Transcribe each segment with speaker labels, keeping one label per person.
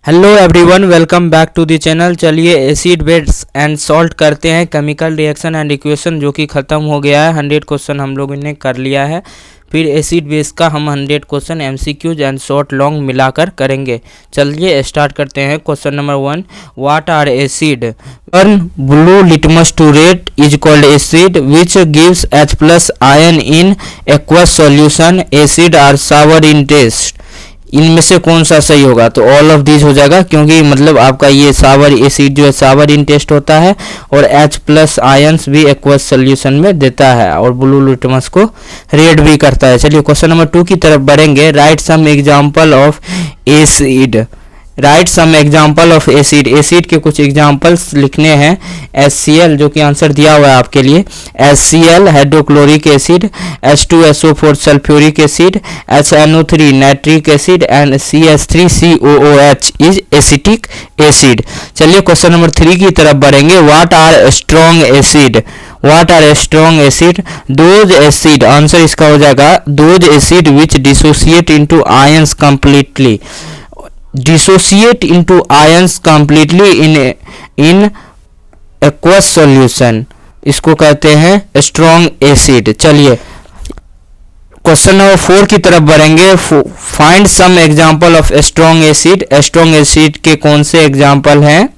Speaker 1: Hello everyone, welcome back to the channel. चलिए acid base and salt करते हैं, chemical reaction and equation, जो कि ख़त्म हो गया है। 100 क्वेश्चन हम लोगों ने कर लिया है। फिर एसिड बेस का हम 100 question MCQs and short long मिलाकर करेंगे। चलिए स्टार्ट करते हैं। Question number 1, what are acid? Turn blue litmus to red is called acid which gives H+ ion in aqueous solution. Acid are sour in taste. इनमें से कौन सा सही होगा? तो ऑल ऑफ दिस हो जाएगा, क्योंकि मतलब आपका ये सावर एसिड जो है सावर इन टेस्ट होता है और H+ आयंस भी एक्वस सोल्यूशन में देता है और ब्लू लिटमस को रेड भी करता है। चलिए क्वेश्चन नंबर 2 की तरफ बढ़ेंगे। Right some example of acid. Right some example of acid. एसिड के कुछ एग्जाम्पल्स लिखने हैं। HCl जो कि आंसर दिया हुआ है आपके लिए। HCl hydrochloric acid, H2SO4 sulphuric acid, HNO3 nitric acid and CH3COOH is acetic acid. चलिए क्वेश्चन नंबर 3 की तरफ बढ़ेंगे। What are strong acid? What are strong acid? Those acid, answer इसका हो जाएगा those acid which dissociate into ions completely. Dissociate into ions completely in aqueous solution, इसको कहते हैं स्ट्रॉन्ग एसिड। चलिए क्वेश्चन नंबर 4 की तरफ बढ़ेंगे। Find some example of strong acid. Strong acid के कौन से एग्जांपल हैं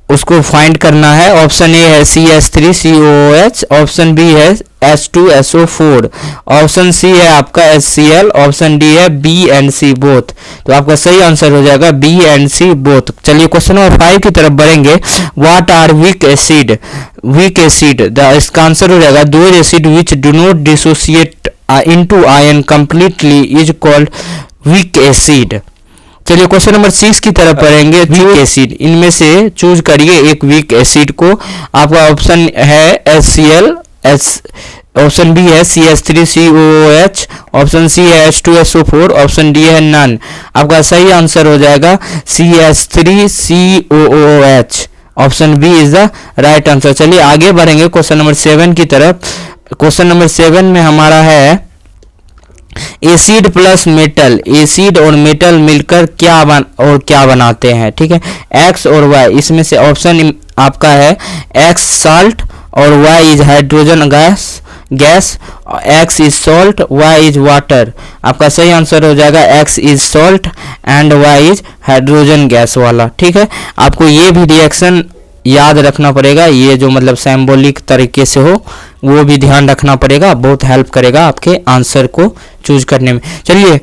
Speaker 1: उसको फाइंड करना है। ऑप्शन ए है CH3COOH, ऑप्शन बी है H2SO4, ऑप्शन सी है आपका HCl, ऑप्शन डी है B एंड C बोथ। तो आपका सही आंसर हो जाएगा B एंड C बोथ। चलिए क्वेश्चन नंबर 5 की तरफ बढ़ेंगे। What are weak acid? Weak acid, इसका आंसर हो जाएगा those acid which do not dissociate into ion completely is called weak acid. चलिए क्वेश्चन नंबर 6 की तरफ पढ़ेंगे। वीक एसिड, इनमें से चूज करिए एक वीक एसिड को। आपका ऑप्शन है HCl, ऑप्शन बी है CH3COOH, ऑप्शन सी है H2SO4, ऑप्शन डी है नन। आपका सही आंसर हो जाएगा CH3COOH, option B is the right answer. चलिए आगे बढ़ेंगे क्वेश्चन नंबर 7 की तरफ। क्वेश्चन नंबर 7 में हमारा है एसिड प्लस मेटल। एसिड और मेटल मिलकर क्या बनाते हैं? ठीक है, एक्स और वाई, इसमें से ऑप्शन आपका है एक्स साल्ट और Y is hydrogen gas, X is salt, Y is water. आपका सही आंसर हो जाएगा X is salt and Y is hydrogen gas वाला। ठीक है, आपको ये भी रिएक्शन याद रखना पड़ेगा, ये जो मतलब सिंबॉलिक तरीके से हो वो भी ध्यान रखना पड़ेगा, बहुत हेल्प करेगा आपके आंसर को चूज करने में। चलिए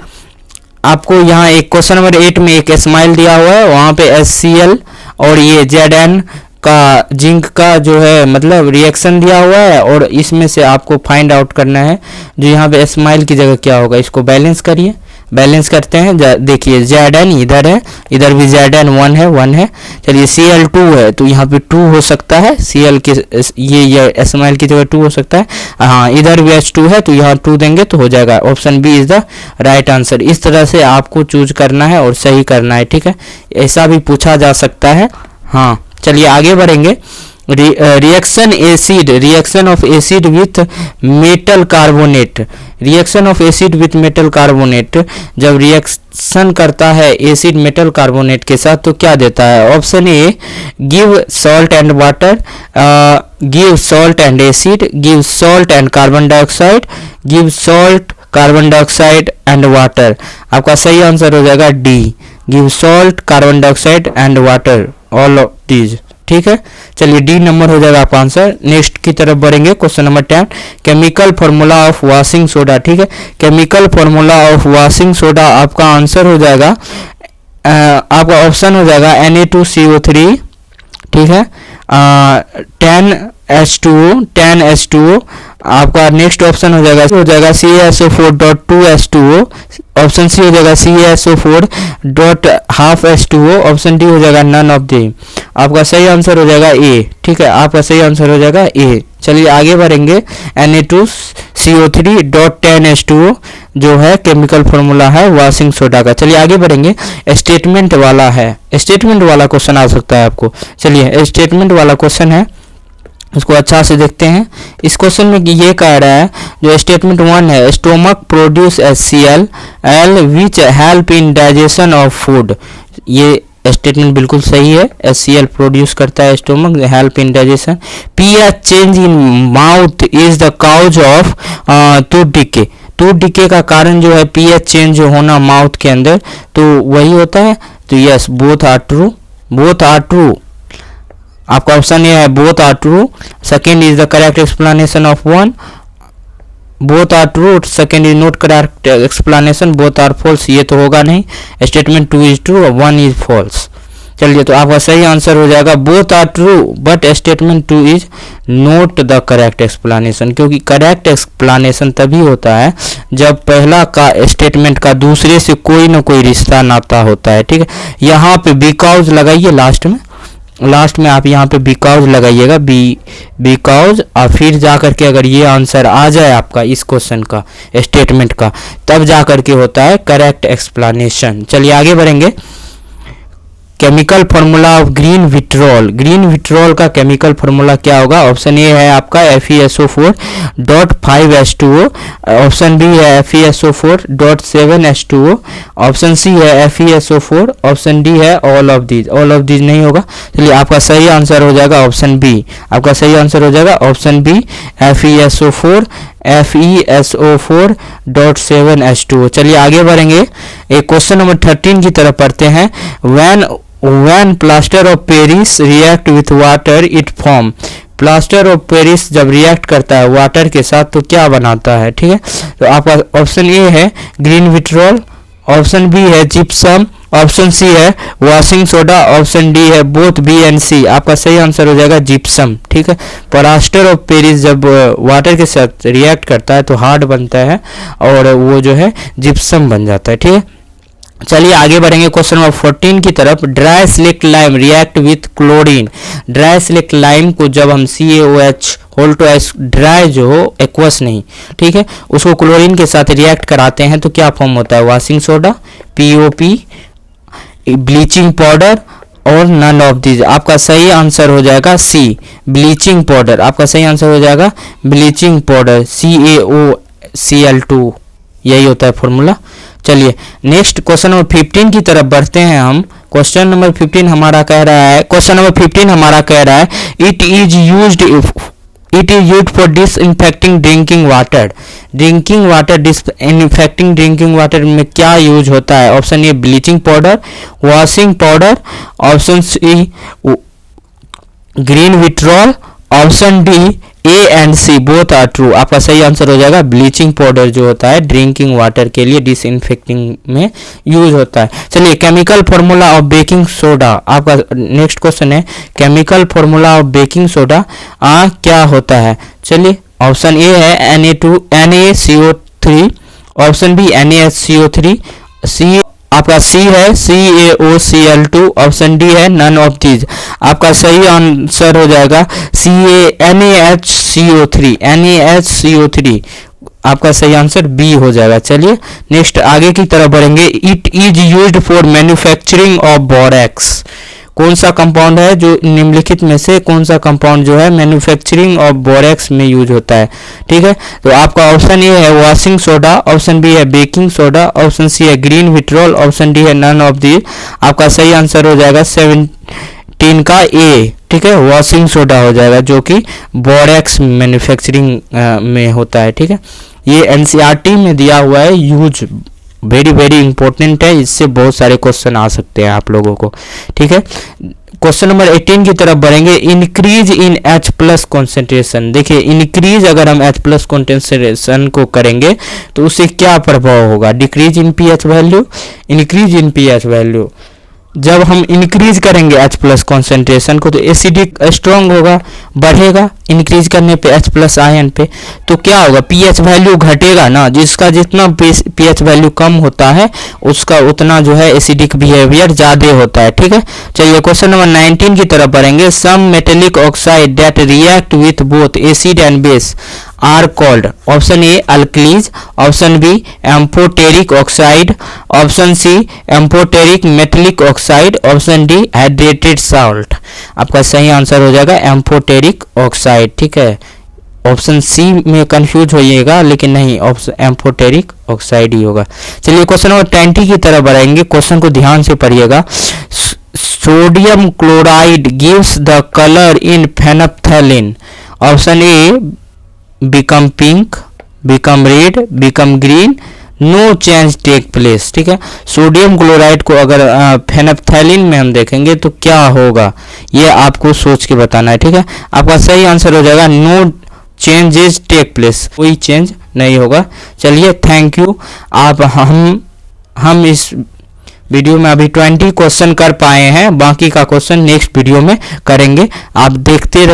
Speaker 1: आपको यहाँ एक क्वेश्चन नंबर 8 में एक स्माइल दिया हुआ है, वहाँ पे HCl और ये Zn का जिंक का जो है मतलब रिएक्शन दिया हुआ है और इसमें से आपको फाइंड आउट करना है जो यहाँ पे स्माइल की जगह क्या होगा। इसको बैलेंस करिए, बैलेंस करते हैं। देखिए Zn इधर है, इधर भी Zn 1 है। चलिए Cl2 है तो यहाँ पे 2 हो सकता है, Cl के ये स्माइल की जगह 2 हो सकता है। हाँ, इधर भी H2 है तो यहाँ 2 देंगे तो हो जाएगा। Option B is the right answer. इस तरह से आपको चूज करना है और सही करना है। ठीक है, ऐसा भी पूछा जा सकता है। हाँ, चलिए आगे बढ़ेंगे। Reaction acid, reaction of acid with metal carbonate. Reaction of acid with metal carbonate, जब रिएक्शन करता है एसिड मेटल कार्बोनेट के साथ तो क्या देता है? Option A give salt and water, give salt and acid, give salt and carbon dioxide, give salt carbon dioxide and water. आपका सही आंसर हो जाएगा D, give salt carbon dioxide and water, all of these. ठीक है, चलिए D number हो जाएगा आपका आंसर। नेक्स्ट की तरफ बढ़ेंगे। Question number 10, chemical formula of washing soda. ठीक है, chemical formula of washing soda आपका आंसर हो जाएगा, आपका ऑप्शन हो जाएगा Na2CO3। ठीक है, 10H2O। आपका नेक्स्ट ऑप्शन हो जाएगा CaSO4.2H2O, ऑप्शन सी हो जाएगा CaSO4.12H2O, ऑप्शन डी हो जाएगा नन ऑफ दी। आपका सही आंसर हो जाएगा ए। ठीक है, आपका सही आंसर हो जाएगा ए। चलिए आगे बढ़ेंगे। Na2CO3.10H2O जो है केमिकल फॉर्मूला है वॉशिंग सोडा का। चलिए आगे बढ़ेंगे। स्टेटमेंट वाला है, स्टेटमेंट वाला क्वेश्चन आ सकता है आपको। चलिए स्टेटमेंट वाला क्वेश्चन है इसको अच्छा से देखते हैं। इस क्वेश्चन में ये कह रहा है, जो स्टेटमेंट 1 है, stomach produce HCl which help in digestion of food. ये स्टेटमेंट बिल्कुल सही है। HCl प्रोड्यूस करता है stomach, help in digestion. pH change in mouth is the cause of tooth decay. Tooth decay का कारण जो है pH चेंज होना माउथ के अंदर, तो वही होता है। तो yes, both are true, both are true. आपका ऑप्शन ये है, both are true. Second is the correct explanation of 1। Both are true, second is not correct explanation, both are false. ये तो होगा नहीं। Statement 2 is true, 1 is false. चलिए, तो आपका सही आंसर हो जाएगा both are true but statement 2 is not the correct explanation, क्योंकि करेक्ट एक्सप्लेनेशन तभी होता है जब पहला का स्टेटमेंट का दूसरे से कोई ना कोई रिश्ता नाता होता है। ठीक है, यहाँ पे बिकॉज लगाइए लास्ट में आप यहाँ पे बिकॉज लगाइएगा, बिकॉज, और फिर जा करके अगर ये आंसर आ जाए आपका इस क्वेश्चन का स्टेटमेंट का, तब जा करके होता है करेक्ट एक्सप्लेनेशन। चलिए आगे बढ़ेंगे। Chemical formula of green vitriol. Green vitriol का केमिकल फार्मूला क्या होगा? ऑप्शन ए है आपका FeSO4.5H2O, ऑप्शन बी है FeSO4.7H2O, ऑप्शन सी है FeSO4, ऑप्शन डी है all of these. All of these नहीं होगा। चलिए, आपका सही आंसर हो जाएगा ऑप्शन बी। आपका सही आंसर हो जाएगा ऑप्शन बी, FeSO4.7H2O। चलिए आगे बढ़ेंगे। एक क्वेश्चन नंबर 13 की तरफ पढ़ते हैं। When plaster of Paris react with water it form। Plaster of Paris जब रिएक्ट करता है वाटर के साथ तो क्या बनाता है? ठीक है, तो आपका ऑप्शन ए है ग्रीन विट्रोल, ऑप्शन बी है जिप्सम, ऑप्शन सी है वॉशिंग सोडा, ऑप्शन डी है बोथ बी एंड सी। आपका सही आंसर हो जाएगा जिप्सम। ठीक है, प्लास्टर ऑफ पेरिस जब वाटर के साथ रिएक्ट करता है तो हार्ड बनता है और वो जो है जिप्सम बन जाता है। ठीक है, चलिए आगे बढ़ेंगे क्वेश्चन नंबर 14 की तरफ। Dry slaked lime react with chlorine. Dry slaked lime को जब हम CaOH ड्राई जो हो, एक्वस नहीं, ठीक है, उसको क्लोरीन के साथ रिएक्ट कराते हैं तो क्या फॉर्म होता है? Washing soda, POP, bleaching powder और नन ऑफ दीज। आपका सही आंसर हो जाएगा सी, ब्लीचिंग पाउडर। आपका सही आंसर हो जाएगा ब्लीचिंग पाउडर, CaOCl2, यही होता है फॉर्मूला। चलिए नेक्स्ट क्वेश्चन नंबर 15 की तरफ बढ़ते हैं हम। क्वेश्चन नंबर 15 हमारा कह रहा है, it is used for disinfecting drinking water. Disinfecting drinking water में क्या यूज होता है? Option A bleaching powder, washing powder, option C green vitriol, option D A and C both are true. आपका सही आंसर हो जाएगा ब्लीचिंग पाउडर जो होता है ड्रिंकिंग वाटर के लिए डिसइंफेक्टिंग में यूज होता है। चलिए, chemical formula of baking soda. आपका नेक्स्ट क्वेश्चन है, chemical formula of baking soda क्या होता है? चलिए, ऑप्शन ए है NaCO3, ऑप्शन बी NaSCO3, सी आपका सी है CaOCl2, ऑप्शन डी है नन ऑफ दीज। आपका सही आंसर हो जाएगा NaHCO3। आपका सही आंसर बी हो जाएगा। चलिए नेक्स्ट आगे की तरफ बढ़ेंगे। It is used for manufacturing of borax. कौन सा कंपाउंड है जो निम्नलिखित में से कौन सा कंपाउंड जो है मैन्युफैक्चरिंग ऑफ बोरेक्स में यूज होता है? ठीक है, तो आपका ऑप्शन ए है वॉशिंग सोडा, ऑप्शन बी है बेकिंग सोडा, ऑप्शन सी है ग्रीन विट्रोल, ऑप्शन डी है नन ऑफ दी। आपका सही आंसर हो जाएगा 17 का ए। ठीक है, वॉशिंग सोडा हो जाएगा जो कि बोरेक्स मैन्युफैक्चरिंग में होता है। ठीक है, ये NCERT में दिया हुआ है, यूज वेरी वेरी इंपॉर्टेंट है, इससे बहुत सारे क्वेश्चन आ सकते हैं आप लोगों को। ठीक है, क्वेश्चन नंबर 18 की तरफ बढ़ेंगे। Increase in H+ concentration. देखिए, इंक्रीज अगर हम H+ कॉन्सेंट्रेशन को करेंगे तो उससे क्या प्रभाव होगा? Decrease in pH value, increase in pH value. जब हम इंक्रीज करेंगे H+ कॉन्सेंट्रेशन को तो एसिडिक स्ट्रॉन्ग होगा, बढ़ेगा इंक्रीज करने पे H+ आयन पे, तो क्या होगा? pH वैल्यू घटेगा ना, जिसका जितना pH वैल्यू कम होता है उसका उतना जो है एसिडिक बिहेवियर ज़्यादा होता है। ठीक है, चलिए क्वेश्चन नंबर 19 की तरफ बढ़ेंगे। Some metallic oxide that react with both acid and base are called. Option A alkalis, option B amphoteric oxide, option C amphoteric metallic oxide, option D hydrated salt. आपका सही आंसर हो जाएगा amphoteric oxide. Oxide, ठीक है। Option C में confuse होइएगा, लेकिन नहीं, option amphoteric oxide ही होगा। चलिए क्वेश्चन नंबर 20 की तरफ बढ़ेंगे। क्वेश्चन को ध्यान से पढ़िएगा। Sodium chloride gives the colour in phenolphthalein. Option A become pink, become red, become green, no change take place, ठीक है। सोडियम क्लोराइड को अगर फेनप्थेलिन में हम देखेंगे तो क्या होगा, ये आपको सोच के बताना है, ठीक है। आपका सही आंसर हो जाएगा नो चेंजेस टेक प्लेस, कोई चेंज नहीं होगा। चलिए थैंक यू। आप हम इस वीडियो में अभी 20 क्वेश्चन कर पाए हैं, बाकी का क्वेश्चन नेक्स्ट वीडियो में करेंगे। आप देखते